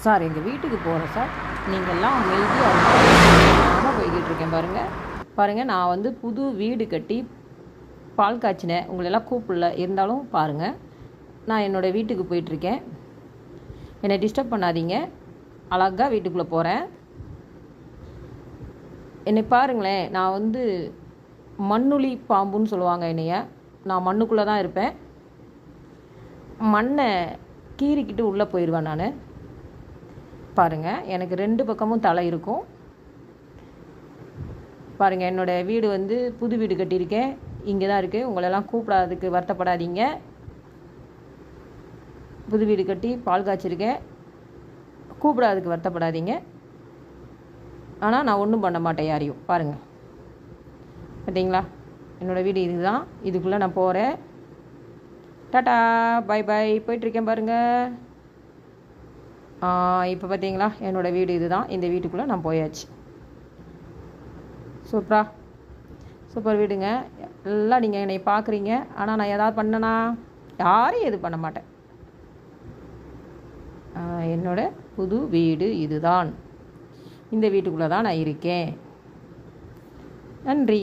Sir எங்கள் வீட்டுக்கு போகிறேன் சார். நீங்கள்லாம் அமைதியாக போய்கிட்டு இருக்கேன் பாருங்கள். நான் வந்து புது வீடு கட்டி பால் காய்ச்சினேன். உங்களெல்லாம் கூப்பிடல, இருந்தாலும் பாருங்கள், நான் என்னோடய வீட்டுக்கு போயிட்டுருக்கேன். என்னை டிஸ்டர்ப் பண்ணாதீங்க. அழகாக வீட்டுக்குள்ளே போகிறேன். என்னை பாருங்களேன். நான் வந்து மண்ணுளி பாம்புன்னு சொல்லுவாங்க என்னைய. நான் மண்ணுக்குள்ளே தான் இருப்பேன். மண்ணை கீறிக்கிட்டு உள்ளே போயிடுவேன் நான். பாருங்கள், எனக்கு 2 பக்கமும் தலை இருக்கும். பாருங்கள், என்னோடய வீடு வந்து புது வீடு கட்டியிருக்கேன். இங்கே தான் இருக்குது. உங்களெல்லாம் கூப்பிடாததுக்கு வருத்தப்படாதீங்க. புது வீடு கட்டி பால் காய்ச்சிருக்கேன். கூப்பிடாததுக்கு வருத்தப்படாதீங்க. ஆனால் நான் ஒன்றும் பண்ண மாட்டேன் யாரையும். பாருங்கள், பார்த்தீங்களா? என்னோடய வீடு இதுதான். இதுக்குள்ளே நான் போகிறேன். டாட்டா, பை பை, போயிட்டுருக்கேன் பாருங்கள். இப்போ பார்த்தீங்களா, என்னோடய வீடு இதுதான். இந்த வீட்டுக்குள்ளே நான் போயாச்சு. சூப்பர் வீடுங்க. எல்லாம் நீங்கள் என்னை பார்க்குறீங்க. ஆனால் நான் ஏதாவது பண்ணனா? யாரையும் எது பண்ண மாட்டேன். என்னோடய புது வீடு இதுதான். இந்த வீட்டுக்குள்ளே தான் நான் இருக்கேன். நன்றி.